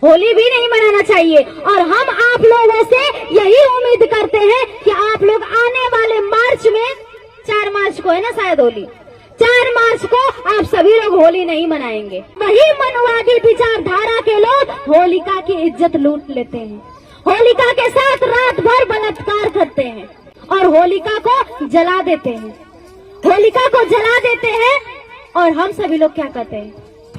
होली भी नहीं मनाना चाहिए। और हम आप लोगों से यही उम्मीद करते हैं कि आप लोग आने वाले मार्च में, 4 मार्च को है ना शायद होली, 4 मार्च को आप सभी लोग होली नहीं मनाएंगे। वही मनवादी विचारधारा के लोग होलिका की इज्जत लूट लेते हैं, होलिका के साथ रात भर बलात्कार करते हैं और होलिका को जला देते हैं, होलिका को जला देते हैं। और हम सभी लोग क्या कहते हैं,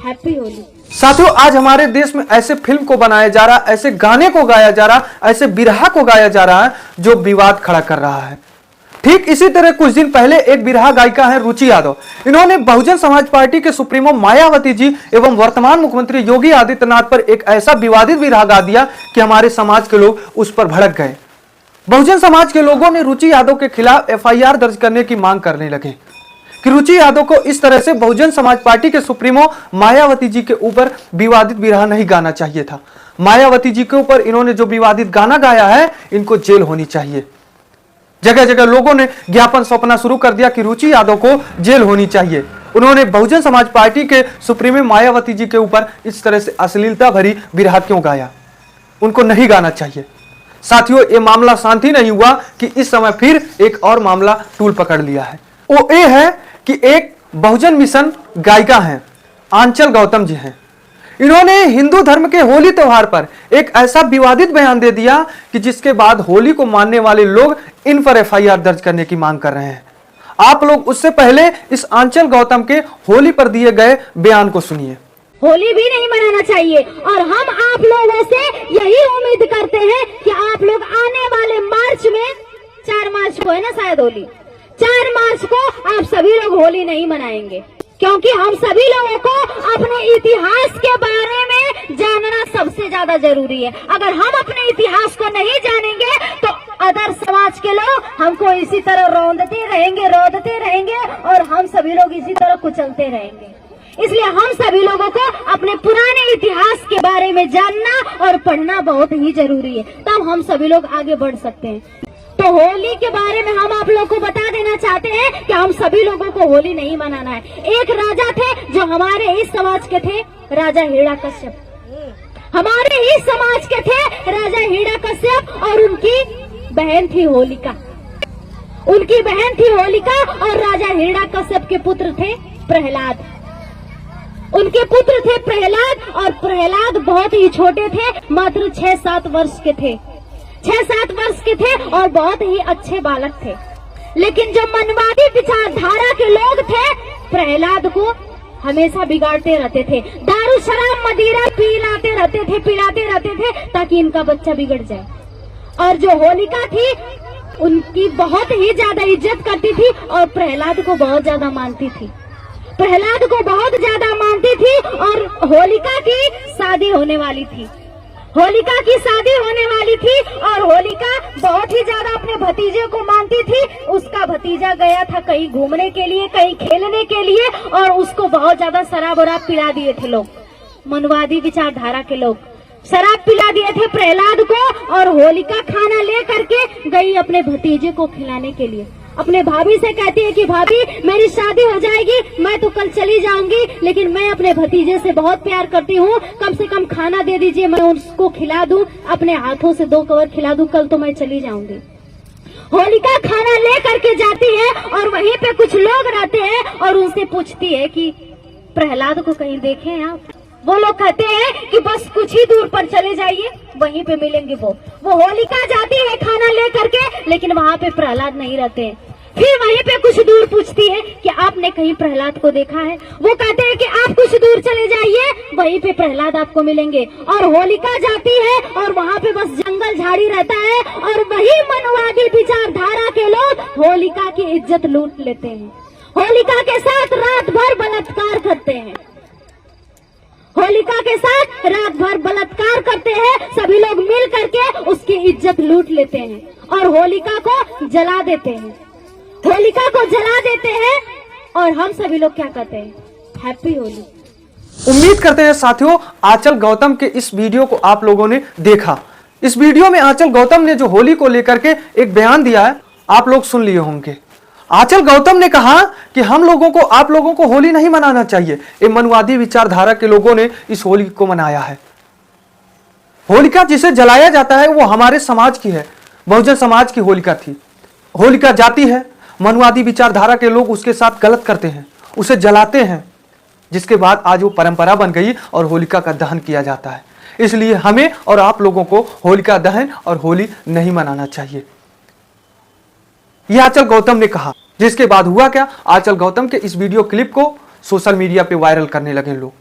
हैप्पी होली। साथियों, आज हमारे देश में ऐसे फिल्म को बनाया जा रहा, ऐसे गाने को गाया जा रहा, ऐसे बिरहा को गाया जा रहा है जो विवाद खड़ा कर रहा है। ठीक इसी तरह कुछ दिन पहले एक बिरहा गायिका है रुचि यादव। इन्होंने बहुजन समाज पार्टी के सुप्रीमो मायावती जी एवं वर्तमान मुख्यमंत्री योगी आदित्यनाथ पर एक ऐसा विवादित बिरहा गा दिया कि हमारे समाज के लोग उस पर भड़क गए। बहुजन समाज के लोगों ने रुचि यादव के खिलाफ FIR दर्ज करने की मांग करने लगे कि रुचि यादव को इस तरह से बहुजन समाज पार्टी के सुप्रीमो मायावती जी के ऊपर विवादित बिरहा नहीं गाना चाहिए था। मायावती जी के ऊपर इन्होंने जो विवादित गाना गाया है, इनको जेल होनी चाहिए। जगह जगह लोगों ने ज्ञापन सौंपना शुरू कर दिया कि रुचि यादव को जेल होनी चाहिए। उन्होंने बहुजन समाज पार्टी के सुप्रीमो मायावती जी के ऊपर इस तरह से अश्लीलता भरी बिरहा क्यों गाया, उनको नहीं गाना चाहिए। साथियों, ये मामला शांति नहीं हुआ कि इस समय फिर एक और मामला टूल पकड़ लिया है। वो ये है कि एक बहुजन मिशन गायिका हैं, आंचल गौतम जी हैं। इन्होंने हिंदू धर्म के होली त्योहार पर एक ऐसा विवादित बयान दे दिया कि जिसके बाद होली को मानने वाले लोग इन पर FIR दर्ज करने की मांग कर रहे हैं। आप लोग उससे पहले इस आंचल गौतम के होली पर दिए गए बयान को सुनिए। होली भी नहीं मनाना चाहिए और हम आप लोगों से यही उम्मीद करते हैं कि आप लोग आने वाले मार्च में, 4 मार्च को है ना शायद होली, 4 मार्च को आप सभी लोग होली नहीं मनाएंगे, क्योंकि हम सभी लोगों को अपने इतिहास के बारे में जानना सबसे ज्यादा जरूरी है। अगर हम अपने इतिहास को नहीं जानेंगे तो अदर समाज के लोग हमको इसी तरह रोंदते रहेंगे और हम सभी लोग इसी तरह कुचलते रहेंगे। इसलिए हम सभी लोगों को अपने पुराने इतिहास के बारे में जानना और पढ़ना बहुत ही जरूरी है, तब हम सभी लोग आगे बढ़ सकते हैं। तो होली के बारे में हम आप लोगों को बता देना चाहते हैं कि हम सभी लोगों को होली नहीं मनाना है। एक राजा थे जो हमारे ही समाज के थे, राजा हिरण्यकश्यप। हमारे ही समाज के थे राजा हिरण्यकश्यप और उनकी बहन थी होलिका। उनकी बहन थी होलिका और राजा हिरण्यकश्यप के पुत्र थे प्रहलाद। उनके पुत्र थे प्रहलाद और प्रहलाद बहुत ही छोटे थे, मात्र 6-7 वर्ष के थे। 6-7 वर्ष के थे और बहुत ही अच्छे बालक थे। लेकिन जो मनवादी विचारधारा के लोग थे, प्रहलाद को हमेशा बिगाड़ते रहते थे, दारू शराब मदिरा पिलाते रहते थे ताकि इनका बच्चा बिगड़ जाए। और जो होलिका थी उनकी बहुत ही ज्यादा इज्जत करती थी और प्रहलाद को बहुत ज्यादा मानती थी, प्रहलाद को बहुत ज्यादा मानती थी। और होलिका की शादी होने वाली थी, होलिका की शादी होने वाली थी और होलिका बहुत ही ज्यादा अपने भतीजे को मानती थी। उसका भतीजा गया था कहीं घूमने के लिए, कहीं खेलने के लिए और उसको बहुत ज्यादा शराब वराब पिला दिए थे लोग, मनवादी विचारधारा के लोग शराब पिला दिए थे प्रहलाद को। और होलिका खाना ले करके गई अपने भतीजे को खिलाने के लिए। अपने भाभी से कहती है कि भाभी मेरी शादी हो जाएगी, मैं तो कल चली जाऊंगी, लेकिन मैं अपने भतीजे से बहुत प्यार करती हूँ, कम से कम खाना दे दीजिए, मैं उसको खिला दूं, अपने हाथों से 2 कवर खिला दूं, कल तो मैं चली जाऊंगी। होलिका खाना ले करके जाती है और वहीं पे कुछ लोग रहते हैं और उनसे पूछती है कि प्रहलाद को कहीं देखे हैं आप? वो लोग कहते हैं कि बस कुछ ही दूर पर चले जाइए, वहीं पे मिलेंगे। वो होलिका जाती है खाना ले करके, लेकिन वहाँ पे प्रहलाद नहीं रहते हैं। फिर वहीं पे कुछ दूर पूछती है कि आपने कहीं प्रहलाद को देखा है? वो कहते हैं कि आप कुछ दूर चले जाइए, वहीं पे प्रहलाद आपको मिलेंगे। और होलिका जाती है और वहाँ पे बस जंगल झाड़ी रहता है और वही मनवादी विचारधारा के लोग होलिका की इज्जत लूट लेते हैं, होलिका के साथ रात भर बलात्कार करते हैं, होलिका के साथ रात भर बलात्कार करते हैं। सभी लोग मिल करके उसकी इज्जत लूट लेते हैं और होलिका को जला देते हैं, होलिका को जला देते हैं। और हम सभी लोग क्या कहते हैं, हैप्पी होली। उम्मीद करते हैं साथियों आंचल गौतम के इस वीडियो को आप लोगों ने देखा। इस वीडियो में आंचल गौतम ने जो होली को लेकर के एक बयान दिया है, आप लोग सुन लिए होंगे। आंचल गौतम ने कहा कि आप लोगों को होली नहीं मनाना चाहिए। ये मनवादी विचारधारा के लोगों ने इस होली को मनाया है। होलिका जिसे जलाया जाता है वो हमारे समाज की है, बहुजन समाज की होलिका थी। होलिका जाती है, मनुवादी विचारधारा के लोग उसके साथ गलत करते हैं, उसे जलाते हैं, जिसके बाद आज वो परंपरा बन गई और होलिका का दहन किया जाता है। इसलिए हमें और आप लोगों को होलिका दहन और होली नहीं मनाना चाहिए। यह आंचल गौतम ने कहा, जिसके बाद हुआ क्या, आंचल गौतम के इस वीडियो क्लिप को सोशल मीडिया पे वायरल करने लगे लोग।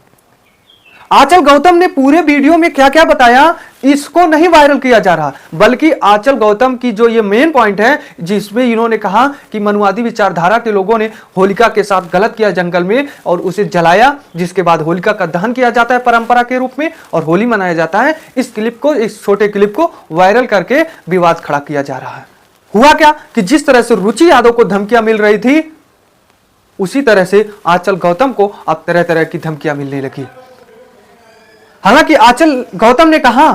आंचल गौतम ने पूरे वीडियो में क्या क्या बताया, इसको नहीं वायरल किया जा रहा, बल्कि आंचल गौतम की जो ये मेन पॉइंट है, जिसमें इन्होंने कहा कि मनुवादी विचारधारा के लोगों ने होलिका के साथ गलत किया जंगल में और उसे जलाया, जिसके बाद होलिका का दहन किया जाता है परंपरा के रूप में और होली मनाया जाता है। इस क्लिप को, इस छोटे क्लिप को वायरल करके विवाद खड़ा किया जा रहा है। हुआ क्या कि जिस तरह से रुचि यादव को धमकियां मिल रही थी, उसी तरह से आंचल गौतम को अब तरह तरह की धमकियां मिलने लगी। हालांकि आंचल गौतम ने कहा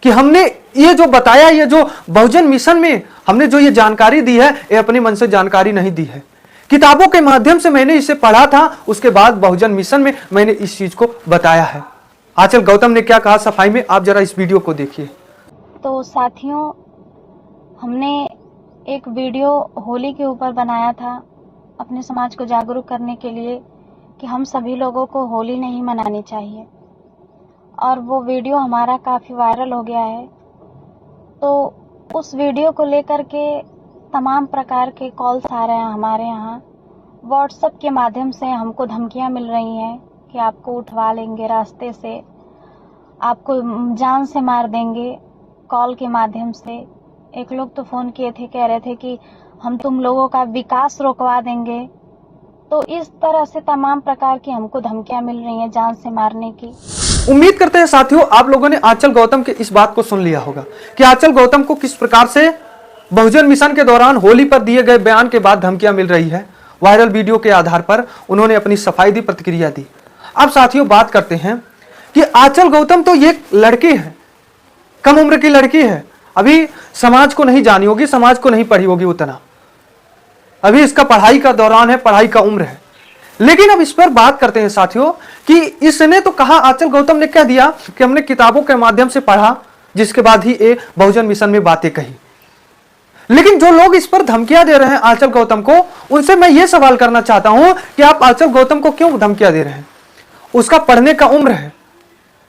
कि हमने ये जो बताया, ये जो बहुजन मिशन में हमने जो ये जानकारी दी है, ये अपने मन से जानकारी नहीं दी है, किताबों के माध्यम से मैंने इसे पढ़ा था, उसके बाद बहुजन मिशन में मैंने इस चीज को बताया है। आंचल गौतम ने क्या कहा सफाई में, आप जरा इस वीडियो को देखिए। तो साथियों, हमने एक वीडियो होली के ऊपर बनाया था अपने समाज को जागरूक करने के लिए कि हम सभी लोगों को होली नहीं मनानी चाहिए, और वो वीडियो हमारा काफ़ी वायरल हो गया है। तो उस वीडियो को लेकर के तमाम प्रकार के कॉल्स आ रहे हैं हमारे यहाँ, व्हाट्सएप के माध्यम से हमको धमकियाँ मिल रही हैं कि आपको उठवा लेंगे रास्ते से, आपको जान से मार देंगे, कॉल के माध्यम से। एक लोग तो फ़ोन किए थे, कह रहे थे कि हम तुम लोगों का विकास रोकवा देंगे। तो इस तरह से तमाम प्रकार की हमको धमकियां मिल रही हैं जान से मारने की। उम्मीद करते हैं साथियों आप लोगों ने आंचल गौतम के इस बात को सुन लिया होगा कि आंचल गौतम को किस प्रकार से बहुजन मिशन के दौरान होली पर दिए गए बयान के बाद धमकियां मिल रही है। वायरल वीडियो के आधार पर उन्होंने अपनी सफाई दी, प्रतिक्रिया दी। अब साथियों बात करते हैं कि आंचल गौतम तो ये लड़की है, कम उम्र की लड़की है, अभी समाज को नहीं जानी होगी, समाज को नहीं पढ़ी होगी उतना, अभी इसका पढ़ाई का दौरान है, पढ़ाई का उम्र है। लेकिन अब इस पर बात करते हैं साथियों कि इसने तो कहा, आंचल गौतम ने कह दिया कि हमने किताबों के माध्यम से पढ़ा, जिसके बाद ही ये बहुजन मिशन में बातें कही। लेकिन जो लोग इस पर धमकियां दे रहे हैं आंचल गौतम को, उनसे मैं ये सवाल करना चाहता हूं कि आप आंचल गौतम को क्यों धमकियां दे रहे हैं? उसका पढ़ने का उम्र है,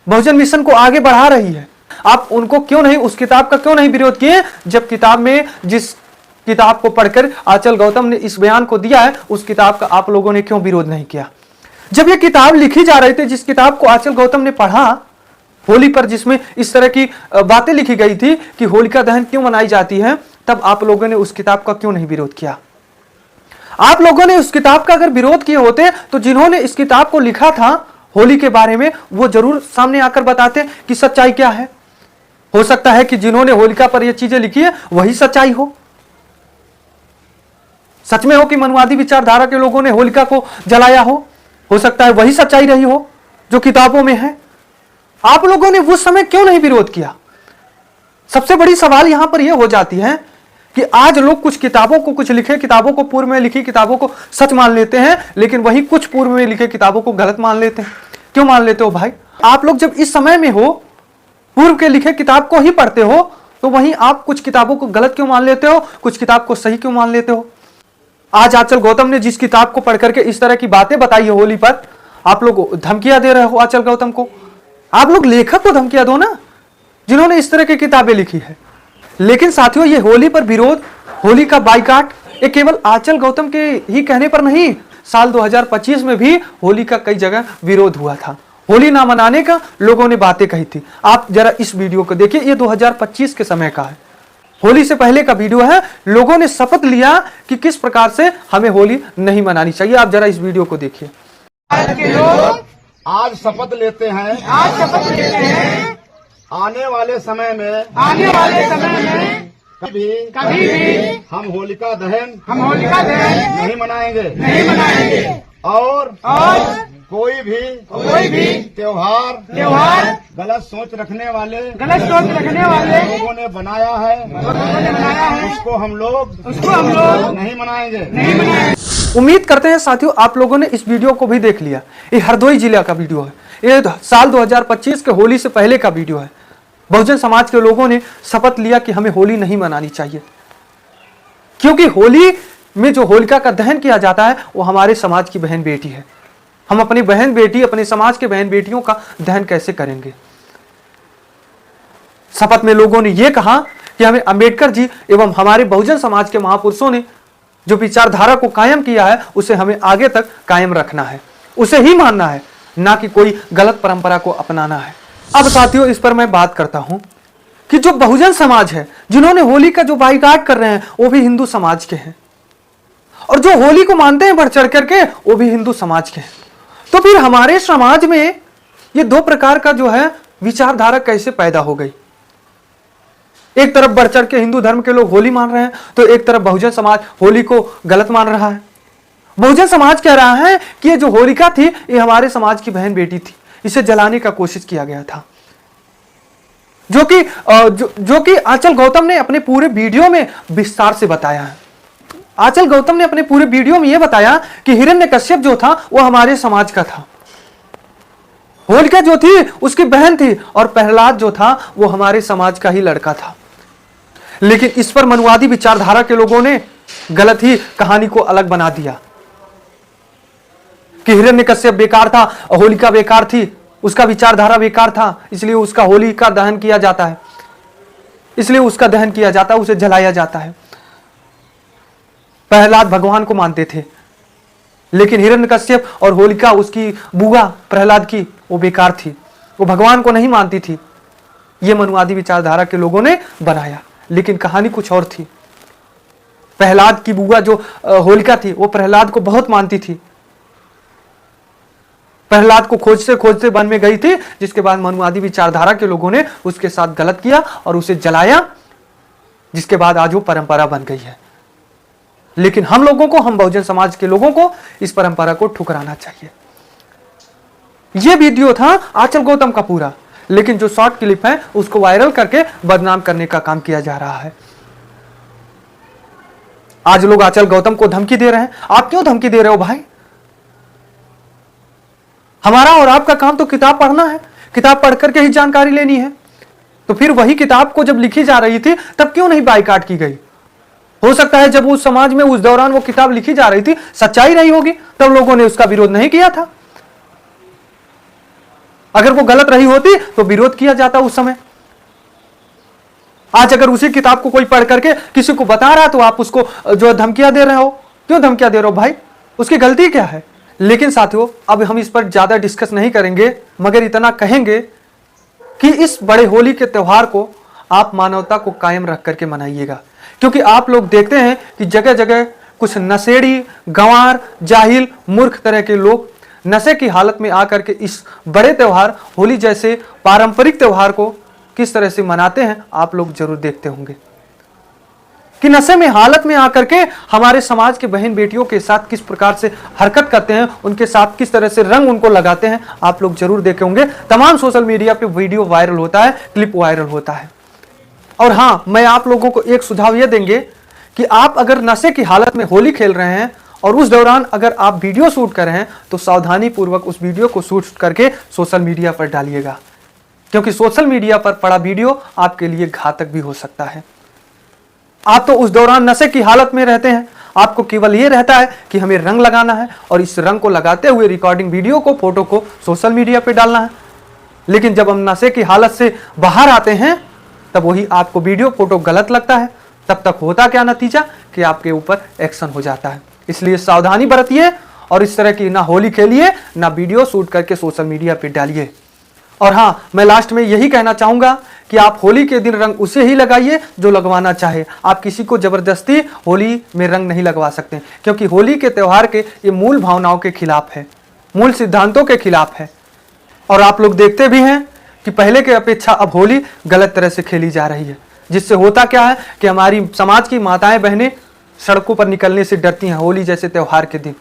बहुजन मिशन को आगे बढ़ा रही है, आप उनको क्यों नहीं, उस किताब का क्यों नहीं विरोध किए? जब किताब में, जिस किताब को पढ़कर आंचल गौतम ने इस बयान को दिया है, उस किताब का आप लोगों ने क्यों विरोध नहीं किया? जब ये किताब लिखी जा रही थी, जिस किताब को आंचल गौतम ने पढ़ा होली पर, जिसमें इस तरह की बातें लिखी गई थी कि होलिका दहन क्यों मनाई जाती है, तब आप लोगों ने उस किताब का क्यों नहीं विरोध किया? आप लोगों ने उस किताब का अगर विरोध किए होते तो जिन्होंने इस किताब को लिखा था होली के बारे में, वो जरूर सामने आकर बताते कि सच्चाई क्या है। हो सकता है कि जिन्होंने होलिका पर ये चीजें लिखी है वही सच्चाई हो, सच में हो कि मनुवादी विचारधारा के लोगों ने होलिका को जलाया हो सकता है वही सच्चाई रही हो जो किताबों में है। आप लोगों ने उस समय क्यों नहीं विरोध किया? सबसे बड़ी सवाल यहां पर यह हो जाती है कि आज लोग कुछ किताबों को, कुछ लिखे किताबों को, पूर्व में लिखी किताबों को सच मान लेते हैं, लेकिन वही कुछ पूर्व में लिखे किताबों को गलत मान लेते हैं। क्यों मान लेते हो भाई? आप लोग जब इस समय में हो, पूर्व के लिखे किताब को ही पढ़ते हो, तो वहीं आप कुछ किताबों को गलत क्यों मान लेते हो, कुछ किताब को सही क्यों मान लेते हो? आज आंचल गौतम ने जिस किताब को पढ़ करके इस तरह की बातें बताई है होली पर, आप लोग धमकियां दे रहे हो आंचल गौतम को। आप लोग लेखक को धमकियां दो ना, जिन्होंने इस तरह की किताबें लिखी है। लेकिन साथियों, ये होली पर विरोध, होली का बाइकाट, ये केवल आंचल गौतम के ही कहने पर नहीं, साल 2025 में भी होली का कई जगह विरोध हुआ था। होली ना मनाने का लोगों ने बातें कही थी। आप जरा इस वीडियो को देखिए, ये 2025 के समय का है, होली से पहले का वीडियो है। लोगों ने शपथ लिया कि किस प्रकार से हमें होली नहीं मनानी चाहिए। आप जरा इस वीडियो को देखिए। आज के लोग आज शपथ लेते हैं, आने वाले समय में कभी भी हम होलिका दहन नहीं मनाएंगे और कोई भी त्योहार गलत सोच रखने वाले लोगों ने बनाया है, उसको हम लोग नहीं मनाएंगे। उम्मीद करते हैं साथियों आप लोगों ने इस वीडियो को भी देख लिया। ये हरदोई जिले का वीडियो है, ये साल 2025 के होली से पहले का वीडियो है। बहुजन समाज के लोगों ने शपथ लिया कि हमें होली नहीं मनानी चाहिए, क्योंकि होली में जो होलिका का दहन किया जाता है वो हमारे समाज की बहन बेटी है। हम अपनी बहन बेटी, अपने समाज के बहन बेटियों का दहन कैसे करेंगे? शपथ में लोगों ने यह कहा कि हमें अंबेडकर जी एवं हमारे बहुजन समाज के महापुरुषों ने जो विचारधारा को कायम किया है उसे हमें आगे तक कायम रखना है, उसे ही मानना है, ना कि कोई गलत परंपरा को अपनाना है। अब साथियों, इस पर मैं बात करता हूं कि जो बहुजन समाज है, जिन्होंने होली का जो बाइकाट कर रहे हैं वो भी हिंदू समाज के हैं, और जो होली को मानते हैं बढ़ चढ़ करके वो भी हिंदू समाज के हैं। तो फिर हमारे समाज में ये दो प्रकार का जो है विचारधारा कैसे पैदा हो गई? एक तरफ बढ़ चढ़ के हिंदू धर्म के लोग होली मान रहे हैं, तो एक तरफ बहुजन समाज होली को गलत मान रहा है। बहुजन समाज कह रहा है कि ये जो होलिका थी ये हमारे समाज की बहन बेटी थी, इसे जलाने का कोशिश किया गया था, जो कि आंचल गौतम ने अपने पूरे वीडियो में विस्तार से बताया है। आंचल गौतम ने अपने पूरे वीडियो में यह बताया कि हिरण्यकश्यप जो था वो हमारे समाज का था, होलिका जो थी उसकी बहन थी, और प्रहलाद जो था वो हमारे समाज का ही लड़का था। लेकिन इस पर मनुवादी विचारधारा के लोगों ने गलत ही कहानी को अलग बना दिया कि हिरण्यकश्यप बेकार था, होलिका बेकार थी, उसका विचारधारा बेकार था, इसलिए उसका होली का दहन किया जाता है, इसलिए उसका दहन किया जाता है, उसे जलाया जाता है। प्रहलाद भगवान को मानते थे, लेकिन हिरण्यकश्यप और होलिका उसकी बुआ प्रहलाद की वो बेकार थी, वो भगवान को नहीं मानती थी। ये मनुवादी विचारधारा के लोगों ने बनाया, लेकिन कहानी कुछ और थी। प्रहलाद की बुआ जो होलिका थी वो प्रहलाद को बहुत मानती थी, प्रहलाद को खोजते खोजते वन में गई थी, जिसके बाद मनुवादी विचारधारा के लोगों ने उसके साथ गलत किया और उसे जलाया, जिसके बाद आज वो परंपरा बन गई है। लेकिन हम लोगों को, हम बहुजन समाज के लोगों को इस परंपरा को ठुकराना चाहिए। यह वीडियो था आंचल गौतम का पूरा, लेकिन जो शॉर्ट क्लिप है उसको वायरल करके बदनाम करने का काम किया जा रहा है। आज लोग आंचल गौतम को धमकी दे रहे हैं। आप क्यों धमकी दे रहे हो भाई? हमारा और आपका काम तो किताब पढ़ना है, किताब पढ़ करके ही जानकारी लेनी है। तो फिर वही किताब को जब लिखी जा रही थी तब क्यों नहीं बाइकाट की गई? हो सकता है जब उस समाज में उस दौरान वो किताब लिखी जा रही थी सच्चाई रही होगी, तब लोगों ने उसका विरोध नहीं किया था। अगर वो गलत रही होती तो विरोध किया जाता उस समय। आज अगर उसी किताब को कोई पढ़ करके किसी को बता रहा तो आप उसको जो धमकियां दे रहे हो। क्यों धमकियां दे रहे हो भाई? उसकी गलती क्या है? लेकिन साथियों, अब हम इस पर ज्यादा डिस्कस नहीं करेंगे, मगर इतना कहेंगे कि इस बड़े होली के त्योहार को आप मानवता को कायम रख करके मनाइएगा, क्योंकि आप लोग देखते हैं कि जगह जगह कुछ नशेड़ी, गंवार, जाहिल, मूर्ख तरह के लोग नशे की हालत में आकर के इस बड़े त्योहार होली जैसे पारंपरिक त्योहार को किस तरह से मनाते हैं। आप लोग जरूर देखते होंगे कि नशे में हालत में आकर के हमारे समाज के बहन बेटियों के साथ किस प्रकार से हरकत करते हैं, उनके साथ किस तरह से रंग उनको लगाते हैं। आप लोग जरूर देखे होंगे। तमाम सोशल मीडिया पे वीडियो वायरल होता है, क्लिप वायरल होता है। और हाँ, मैं आप लोगों को एक सुझाव यह देंगे कि आप अगर नशे की हालत में होली खेल रहे हैं और उस दौरान अगर आप वीडियो शूट कर रहे हैं तो सावधानी पूर्वक उस वीडियो को शूट करके सोशल मीडिया पर डालिएगा, क्योंकि सोशल मीडिया पर पड़ा वीडियो आपके लिए घातक भी हो सकता है। आप तो उस दौरान नशे की हालत में रहते हैं, आपको केवल ये रहता है कि हमें रंग लगाना है और इस रंग को लगाते हुए रिकॉर्डिंग वीडियो को, फोटो को सोशल मीडिया पे डालना है। लेकिन जब हम नशे की हालत से बाहर आते हैं तब वही आपको वीडियो फोटो गलत लगता है। तब तक होता क्या नतीजा कि आपके ऊपर एक्शन हो जाता है। इसलिए सावधानी बरतिए और इस तरह की ना होली खेलिए, ना वीडियो शूट करके सोशल मीडिया पे डालिए। और हाँ, मैं लास्ट में यही कहना चाहूंगा कि आप होली के दिन रंग उसे ही लगाइए जो लगवाना चाहे। आप किसी को जबरदस्ती होली में रंग नहीं लगवा सकते, क्योंकि होली के त्योहार के ये मूल भावनाओं के खिलाफ है, मूल सिद्धांतों के खिलाफ है। और आप लोग देखते भी हैं कि पहले के अपेक्षा अब होली गलत तरह से खेली जा रही है, जिससे होता क्या है कि हमारी समाज की माताएं बहनें सड़कों पर निकलने से डरती हैं होली जैसे त्योहार के दिन।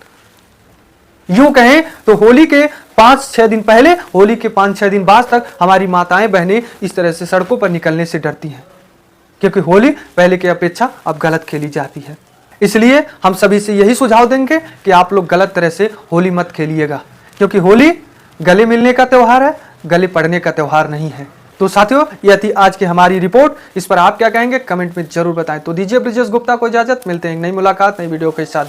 यूं कहें तो होली के 5-6 दिन पहले, होली के 5-6 दिन बाद तक हमारी माताएं बहनें इस तरह से सड़कों पर निकलने से डरती हैं, क्योंकि होली पहले की अपेक्षा अब गलत खेली जाती है। इसलिए हम सभी से यही सुझाव देंगे कि आप लोग गलत तरह से होली मत खेलिएगा, क्योंकि होली गले मिलने का त्योहार है, गले पड़ने का त्योहार नहीं है। तो साथियों, यह थी आज की हमारी रिपोर्ट। इस पर आप क्या कहेंगे कमेंट में जरूर बताएं। तो दीजिए ब्रिजेश गुप्ता को इजाजत, मिलते हैं एक नई मुलाकात नई वीडियो के साथ।